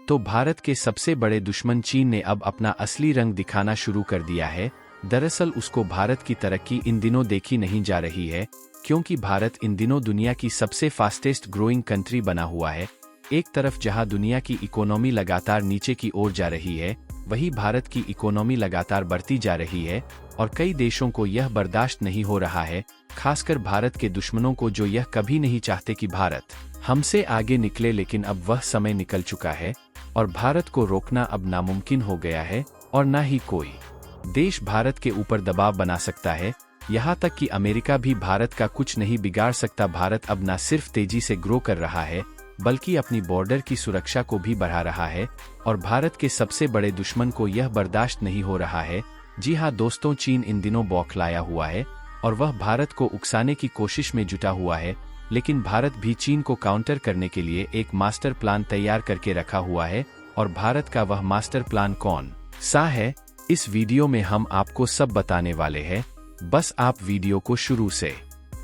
तो भारत के सबसे बड़े दुश्मन चीन ने अब अपना असली रंग दिखाना शुरू कर दिया है। दरअसल उसको भारत की तरक्की इन दिनों देखी नहीं जा रही है, क्योंकि भारत इन दिनों दुनिया की सबसे फास्टेस्ट ग्रोइंग कंट्री बना हुआ है। एक तरफ जहां दुनिया की इकोनॉमी लगातार नीचे की ओर जा रही है, वहीं भारत की इकोनॉमी लगातार बढ़ती जा रही है और कई देशों को यह बर्दाश्त नहीं हो रहा है, खासकर भारत के दुश्मनों को, जो यह कभी नहीं चाहते कि भारत हमसे आगे निकले। लेकिन अब वह समय निकल चुका है और भारत को रोकना अब नामुमकिन हो गया है और न ही कोई देश भारत के ऊपर दबाव बना सकता है। यहाँ तक कि अमेरिका भी भारत का कुछ नहीं बिगाड़ सकता। भारत अब न सिर्फ तेजी से ग्रो कर रहा है, बल्कि अपनी बॉर्डर की सुरक्षा को भी बढ़ा रहा है और भारत के सबसे बड़े दुश्मन को यह बर्दाश्त नहीं हो रहा है। जी हाँ दोस्तों, चीन इन दिनों बौखलाया हुआ है और वह भारत को उकसाने की कोशिश में जुटा हुआ है। लेकिन भारत भी चीन को काउंटर करने के लिए एक मास्टर प्लान तैयार करके रखा हुआ है और भारत का वह मास्टर प्लान कौन सा है, इस वीडियो में हम आपको सब बताने वाले हैं। बस आप वीडियो को शुरू से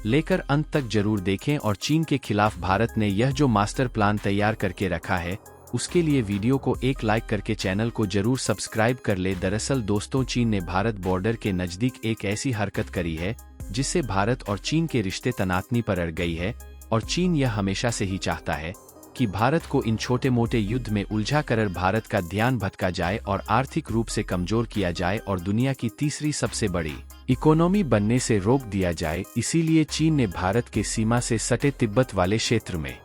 लेकर अंत तक जरूर देखें और चीन के खिलाफ भारत ने यह जो मास्टर प्लान तैयार करके रखा है, उसके लिए वीडियो को एक लाइक करके चैनल को जरूर सब्सक्राइब कर ले। दरअसल दोस्तों, चीन ने भारत बॉर्डर के नजदीक एक ऐसी हरकत करी है जिससे भारत और चीन के रिश्ते तनातनी पर अड़ गई है और चीन यह हमेशा से ही चाहता है कि भारत को इन छोटे मोटे युद्ध में उलझा कर भारत का ध्यान भटका जाए और आर्थिक रूप से कमजोर किया जाए और दुनिया की तीसरी सबसे बड़ी इकोनॉमी बनने से रोक दिया जाए। इसीलिए चीन ने भारत के सीमा से सटे तिब्बत वाले क्षेत्र में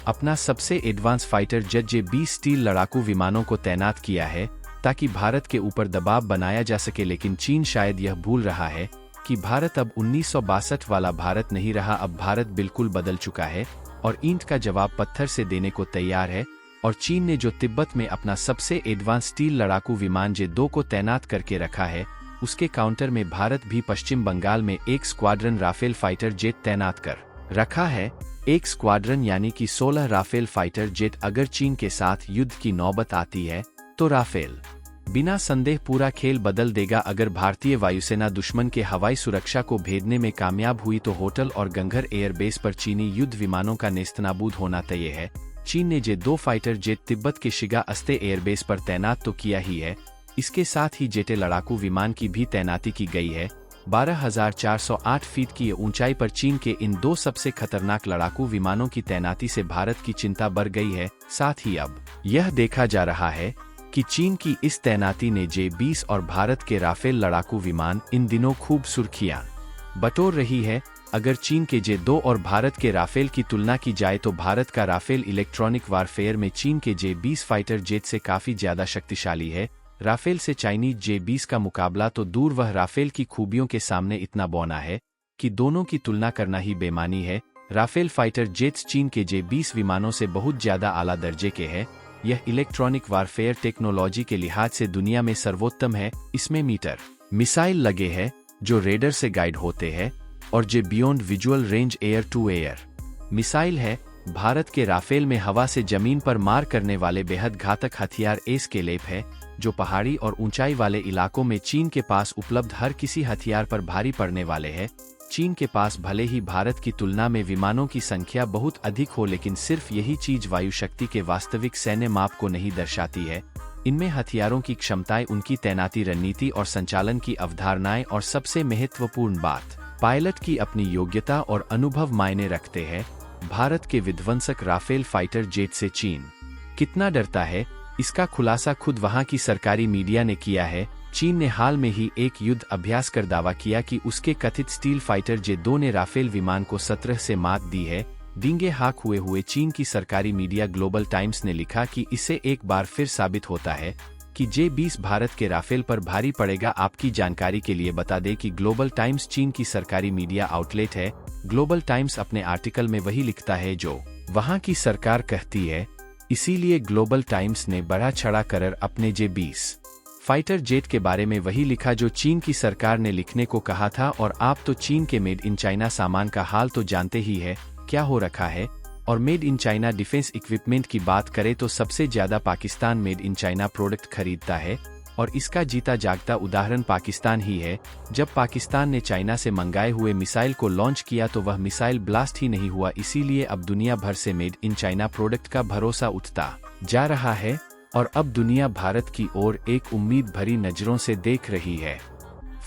अपना सबसे advance fighter jet J-20 steel लड़ाकू विमानों को तैनात किया है ताकि भारत के ऊपर दबाव बनाया जा सके। लेकिन चीन शायद यह भूल रहा है कि भारत अब 1962 वाला भारत नहीं रहा। अब भारत बिल्कुल बदल चुका है और ईंट का जवाब पत्थर से देने को तैयार है और चीन ने जो तिब्बत में अपना सबसे एडवांस स्टील लड़ाकू विमान J-2 को तैनात करके रखा है, उसके काउंटर में भारत भी पश्चिम बंगाल में एक स्क्वाड्रन राफेल फाइटर जेट तैनात कर रखा है। एक स्क्वाड्रन यानी कि 16 राफेल फाइटर जेट। अगर चीन के साथ युद्ध की नौबत आती है तो राफेल बिना संदेह पूरा खेल बदल देगा। अगर भारतीय वायुसेना दुश्मन के हवाई सुरक्षा को भेदने में कामयाब हुई तो होटल और गंगहर एयरबेस पर चीनी युद्ध विमानों का नेस्तनाबूद होना तय है। चीन ने J-2 फाइटर जेट तिब्बत के शिगा अस्ते एयरबेस पर तैनात तो किया ही है, इसके साथ ही जेटे लड़ाकू विमान की भी तैनाती की गई है। 12,408 फीट की ऊंचाई पर चीन के इन दो सबसे खतरनाक लड़ाकू विमानों की तैनाती से भारत की चिंता बढ़ गई है। साथ ही अब यह देखा जा रहा है कि चीन की इस तैनाती ने J-20 और भारत के राफेल लड़ाकू विमान इन दिनों खूब सुर्खियां बटोर रही है। अगर चीन के J-2 और भारत के राफेल की तुलना की जाए तो भारत का राफेल इलेक्ट्रॉनिक वारफेयर में चीन के J-20 फाइटर जेट से काफी ज्यादा शक्तिशाली है। राफेल से चाइनीज J-20 का मुकाबला तो दूर, वह राफेल की खूबियों के सामने इतना बौना है कि दोनों की तुलना करना ही बेमानी है। राफेल फाइटर जेट्स चीन के J-20 विमानों से बहुत ज्यादा आला दर्जे के हैं। यह इलेक्ट्रॉनिक वारफेयर टेक्नोलॉजी के लिहाज से दुनिया में सर्वोत्तम है। इसमें मीटर मिसाइल लगे हैं जो रेडर से गाइड होते हैं और जे beyond visual range air to air missile है। भारत के राफेल में हवा से जमीन पर मार करने वाले बेहद घातक हथियार एस्केलेप है, जो पहाड़ी और ऊंचाई वाले इलाकों में चीन के पास उपलब्ध हर किसी हथियार पर भारी पड़ने वाले हैं। चीन के पास भले ही भारत की तुलना में विमानों की संख्या बहुत अधिक हो, लेकिन सिर्फ यही चीज वायु शक्ति के वास्तविक सैन्य माप को नहीं दर्शाती है। इनमें हथियारों की क्षमताएं, उनकी तैनाती रणनीति और संचालन की अवधारणाएं और सबसे महत्वपूर्ण बात, पायलट की अपनी योग्यता और अनुभव मायने रखते हैं। भारत के विध्वंसक राफेल फाइटर जेट से चीन कितना डरता है, इसका खुलासा खुद वहां की सरकारी मीडिया ने किया है। चीन ने हाल में ही एक युद्ध अभ्यास कर दावा किया कि उसके कथित स्टील फाइटर J-2 ने राफेल विमान को 17 से मात दी है। डींगे हाक हुए चीन की सरकारी मीडिया ग्लोबल टाइम्स ने लिखा कि इससे एक बार फिर साबित होता है कि J-20 भारत के राफेल पर भारी पड़ेगा। आपकी जानकारी के लिए बता दें कि ग्लोबल टाइम्स चीन की सरकारी मीडिया आउटलेट है। ग्लोबल टाइम्स अपने आर्टिकल में वही लिखता है जो वहां की सरकार कहती है। इसीलिए ग्लोबल टाइम्स ने बड़ा छड़ा कर अपने J-20 फाइटर जेट के बारे में वही लिखा जो चीन की सरकार ने लिखने को कहा था। और आप तो चीन के मेड इन चाइना सामान का हाल तो जानते ही है क्या हो रखा है। और made in China defence equipment की बात करें तो सबसे ज्यादा Pakistan made in China product खरीदता है और इसका जीता जागता उदाहरण पाकिस्तान ही है। जब पाकिस्तान ने चाइना से मंगाए हुए मिसाइल को लॉन्च किया तो वह मिसाइल ब्लास्ट ही नहीं हुआ। इसीलिए अब दुनिया भर से मेड इन चाइना प्रोडक्ट का भरोसा उठता जा रहा है। और अब दुनिया भारत की ओर एक उम्मीद भरी नज़रों से देख रही है।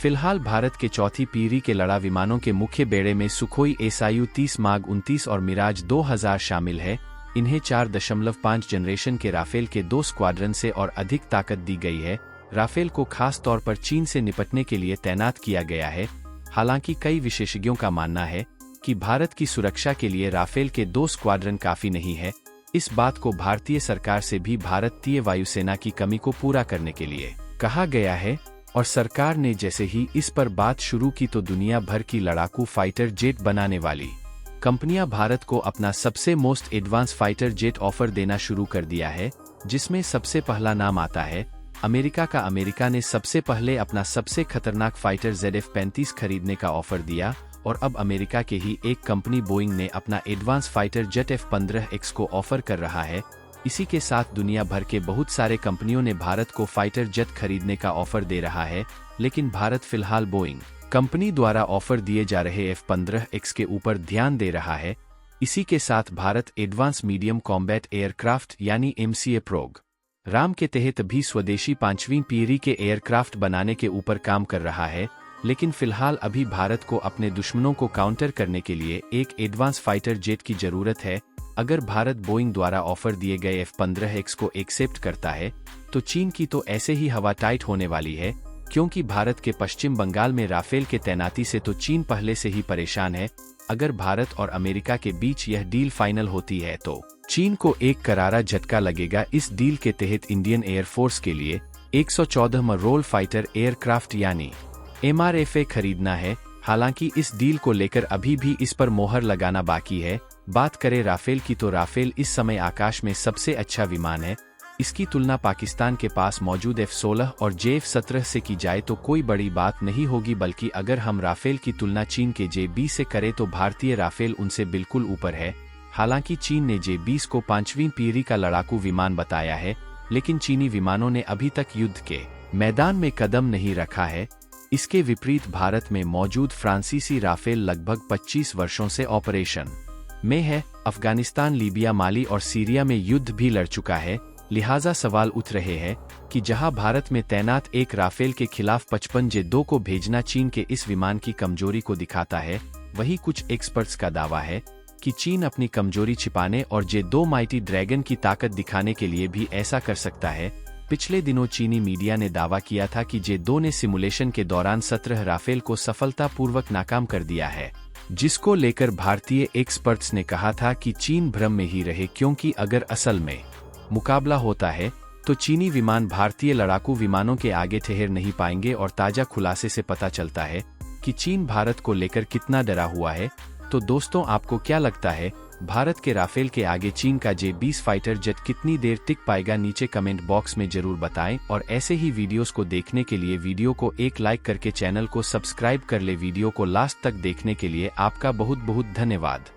फिलहाल भारत के चौथी पीढ़ी के लड़ा विमानों के मुख्य बेड़े में सुखोई SU-30 माग 29 और मिराज 2000 शामिल है। इन्हें 4.5 जनरेशन के राफेल के 2 स्क्वाड्रन से और अधिक ताकत दी गई है। राफेल को खास तौर पर चीन से निपटने के लिए तैनात किया गया है। हालांकि कई विशेषज्ञों का मानना है कि भारत की सुरक्षा के लिए राफेल के 2 स्क्वाड्रन काफी नहीं है। इस बात को भारतीय सरकार से भी भारतीय वायुसेना की कमी को पूरा करने के लिए कहा गया है, और सरकार ने जैसे ही इस पर बात शुरू की तो दुनिया भर की लड़ाकू फाइटर जेट बनाने वाली कंपनियां भारत को अपना सबसे most advance fighter jet offer देना शुरू कर दिया है, जिसमें सबसे पहला नाम आता है अमेरिका का। अमेरिका ने सबसे पहले अपना सबसे खतरनाक फाइटर ZF-35 खरीदने का ऑफर दिया, और अब अमेरिका के ही एक कंपनी बोइंग ने अपना एडवांस फाइटर जेट F-15X को ऑफर कर रहा है। इसी के साथ दुनिया भर के बहुत सारे कंपनियों ने भारत को फाइटर जेट खरीदने का ऑफर दे रहा है, लेकिन भारत फिलहाल बोइंग कंपनी द्वारा ऑफर दिए जा रहे F-15X के ऊपर ध्यान दे रहा है। इसी के साथ Bharat advance medium combat aircraft यानी MCA प्रोग्राम के तहत भी स्वदेशी 5वीं पीढ़ी के एयरक्राफ्ट बनाने के ऊपर काम कर रहा है। लेकिन फिलहाल अभी भारत को अपने दुश्मनों को काउंटर करने के लिए एक एडवांस फाइटर जेट की जरूरत है। अगर भारत बोइंग द्वारा ऑफर दिए गए F-15X को एक्सेप्ट करता है तो चीन की तो ऐसे ही हवा टाइट होने वाली है, क्योंकि भारत के पश्चिम बंगाल में राफेल के तैनाती से तो चीन पहले से ही परेशान है। अगर भारत और अमेरिका के बीच यह डील फाइनल होती है तो चीन को एक करारा झटका लगेगा। इस डील के तहत इंडियन एयरफोर्स के लिए 114 मरोल फाइटर एयरक्राफ्ट यानी MRFA खरीदना है। हालांकि इस डील को लेकर अभी भी इस पर मोहर लगाना बाकी है। बात करें राफेल की तो राफेल इस समय आकाश में सबसे अच्छा विमान है। इसकी तुलना पाकिस्तान के पास मौजूद F-16 और J-17 से की जाए तो कोई बड़ी बात नहीं होगी, बल्कि अगर हम राफेल की तुलना चीन के J-20 से करें तो भारतीय राफेल उनसे बिल्कुल ऊपर है। हालांकि चीन ने J-20 को 5वीं पीढ़ी का लड़ाकू विमान बताया है, लेकिन चीनी विमानों ने अभी तक युद्ध के मैदान में कदम नहीं रखा है। इसके विपरीत भारत में मौजूद फ्रांसीसी राफेल लगभग 25 वर्षों से ऑपरेशन में है। अफगानिस्तान, लीबिया, माली और सीरिया में युद्ध भी लड़ चुका है। लिहाजा सवाल उठ रहे हैं कि जहां भारत में तैनात एक राफेल के खिलाफ 55 J-2 को भेजना चीन के इस विमान की कमजोरी को दिखाता है, वहीं कुछ एक्सपर्ट्स का दावा है कि चीन अपनी कमजोरी छिपाने और J-2 माइटी ड्रैगन की ताकत दिखाने के लिए भी ऐसा कर सकता है। पिछले दिनों चीनी मीडिया ने दावा किया था कि J-2 ने सिमुलेशन के दौरान 17 राफेल को सफलतापूर्वक नाकाम कर दिया है, जिसको लेकर भारतीय एक्सपर्ट्स ने कहा था कि चीन भ्रम में ही रहे, क्योंकि अगर असल में मुकाबला होता है तो चीनी विमान भारतीय लड़ाकू विमानों के आगे ठहर नहीं पाएंगे। और ताजा खुलासे से पता चलता है कि चीन भारत को लेकर कितना डरा हुआ है। तो दोस्तों, आपको क्या लगता है, भारत के राफेल के आगे चीन का J-20 फाइटर जेट कितनी देर टिक पाएगा? नीचे कमेंट बॉक्स में जरूर बताएं, और ऐसे ही वीडियोस को देखने के लिए वीडियो को एक लाइक करके चैनल को सब्सक्राइब कर ले। वीडियो को लास्ट तक देखने के लिए आपका बहुत बहुत धन्यवाद।